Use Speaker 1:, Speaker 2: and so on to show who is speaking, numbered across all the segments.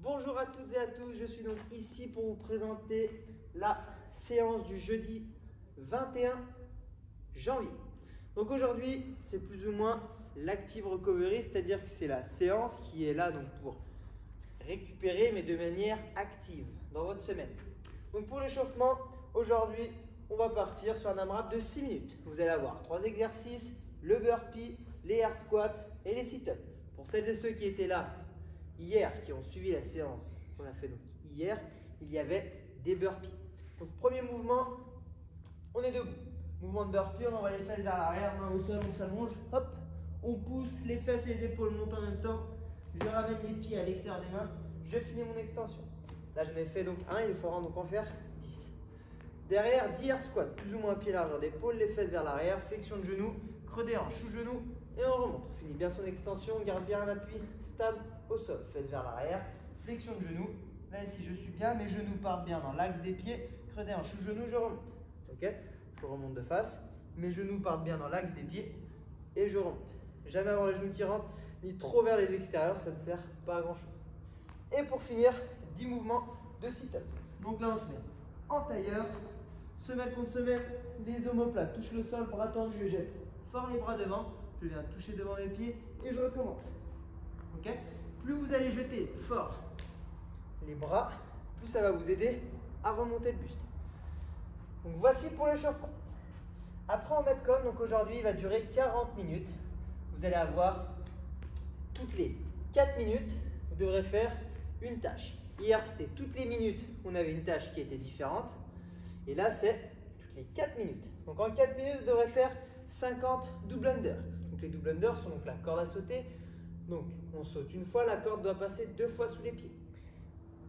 Speaker 1: Bonjour à toutes et à tous, je suis donc ici pour vous présenter la séance du jeudi 21 janvier. Donc aujourd'hui, c'est plus ou moins l'active recovery, c'est-à-dire que c'est la séance qui est là donc pour récupérer mais de manière active dans votre semaine. Donc pour l'échauffement, aujourd'hui, on va partir sur un AMRAP de 6 minutes. Vous allez avoir 3 exercices, le burpee, les air squats et les sit-ups. Pour celles et ceux qui étaient là hier, qui ont suivi la séance qu'on a fait donc hier, il y avait des burpees. Donc premier mouvement, on est debout. Mouvement de burpee, on envoie les fesses vers l'arrière, main au sol, on s'allonge, hop, on pousse les fesses et les épaules montent en même temps. Je ramène les pieds à l'extérieur des mains, je finis mon extension. Là j'en ai fait donc un, il faudra donc en faire 10. Derrière, 10 air squats, plus ou moins pied largeur d'épaule, les fesses vers l'arrière, flexion de genou, creux des hanches sous genou et on remonte. On finit bien son extension, on garde bien un appui stable au sol, fesses vers l'arrière, flexion de genou. Là ici je suis bien, mes genoux partent bien dans l'axe des pieds, creux des hanches sous genou, je remonte. Ok, je remonte de face, mes genoux partent bien dans l'axe des pieds et je remonte. Jamais avoir les genoux qui rentrent, ni trop vers les extérieurs, ça ne sert pas à grand chose. Et pour finir, 10 mouvements de sit-up. Donc là on se met en tailleur, semelle contre semelle, les omoplates touchent le sol, bras tendus, je jette fort les bras devant, je viens toucher devant mes pieds et je recommence. Okay, plus vous allez jeter fort les bras, plus ça va vous aider à remonter le buste. Donc voici pour l'échauffement. Après en metcon, donc aujourd'hui il va durer 40 minutes. Vous allez avoir toutes les 4 minutes, vous devrez faire une tâche. Hier c'était toutes les minutes, on avait une tâche qui était différente. Et là c'est toutes les 4 minutes. Donc en 4 minutes, vous devrez faire 50 double under. Donc les double under sont donc la corde à sauter. Donc on saute une fois, la corde doit passer 2 fois sous les pieds.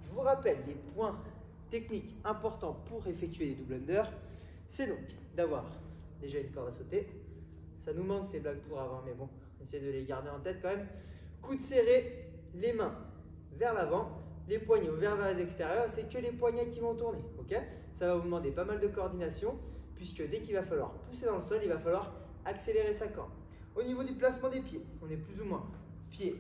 Speaker 1: Je vous rappelle les points techniques importants pour effectuer les double under. C'est donc d'avoir déjà une corde à sauter. Ça nous manque ces blagues pour avant, mais bon, essayez de les garder en tête quand même. Coude serré, les mains vers l'avant, les poignets ouverts vers les extérieurs. C'est que les poignets qui vont tourner. Ok, ça va vous demander pas mal de coordination, puisque dès qu'il va falloir pousser dans le sol, il va falloir accélérer sa corde. Au niveau du placement des pieds, on est plus ou moins pieds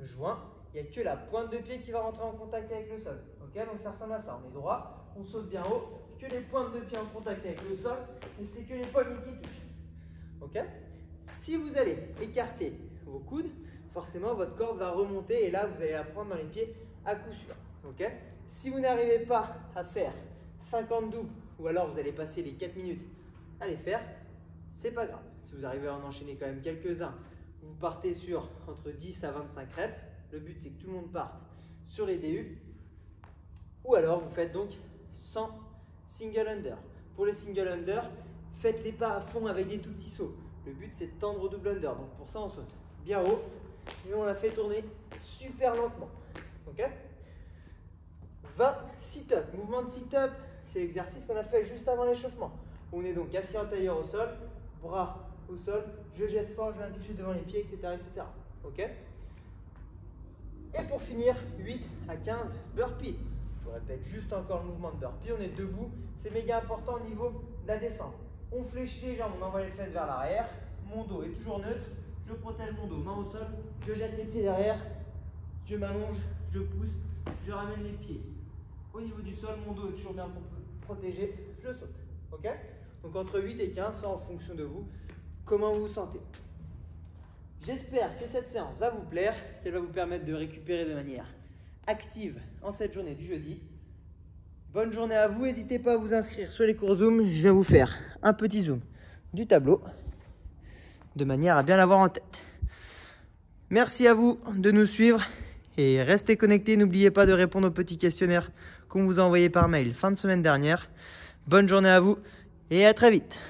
Speaker 1: joints. Il n'y a que la pointe de pied qui va rentrer en contact avec le sol. Okay, donc ça ressemble à ça. On est droit, on saute bien haut, que les pointes de pied en contact avec le sol, et c'est que les poignets qui touchent. Okay, si vous allez écarter vos coudes, forcément votre corde va remonter et là vous allez la prendre dans les pieds à coup sûr. Okay, si vous n'arrivez pas à faire 50 doubles, ou alors vous allez passer les 4 minutes à les faire, c'est pas grave. Si vous arrivez à en enchaîner quand même quelques-uns, vous partez sur entre 10 à 25 reps. Le but c'est que tout le monde parte sur les DU. Ou alors vous faites donc 100 single under. Pour les single under, faites-les pas à fond avec des tout petits sauts. Le but c'est de tendre au double under. Donc pour ça on saute bien haut et on la fait tourner super lentement. Ok, 20 sit-up. Mouvement de sit-up, c'est l'exercice qu'on a fait juste avant l'échauffement. On est donc assis en tailleur au sol, bras au sol, je jette fort, je viens toucher devant les pieds, etc. etc. Ok. Et pour finir, 8 à 15 burpees. Je répète juste encore le mouvement de burpee. On est debout, c'est méga important au niveau de la descente. On fléchit les jambes, on envoie les fesses vers l'arrière. Mon dos est toujours neutre. Je protège mon dos, main au sol. Je jette les pieds derrière. Je m'allonge, je pousse, je ramène les pieds au niveau du sol. Mon dos est toujours bien protégé. Je saute. Ok ? Donc entre 8 et 15, ça en fonction de vous, comment vous vous sentez. J'espère que cette séance va vous plaire, qu'elle va vous permettre de récupérer de manière active en cette journée du jeudi. Bonne journée à vous, n'hésitez pas à vous inscrire sur les cours Zoom. Je vais vous faire un petit zoom du tableau de manière à bien l'avoir en tête. Merci à vous de nous suivre et restez connectés. N'oubliez pas de répondre aux petits questionnaires qu'on vous a envoyés par mail fin de semaine dernière. Bonne journée à vous et à très vite.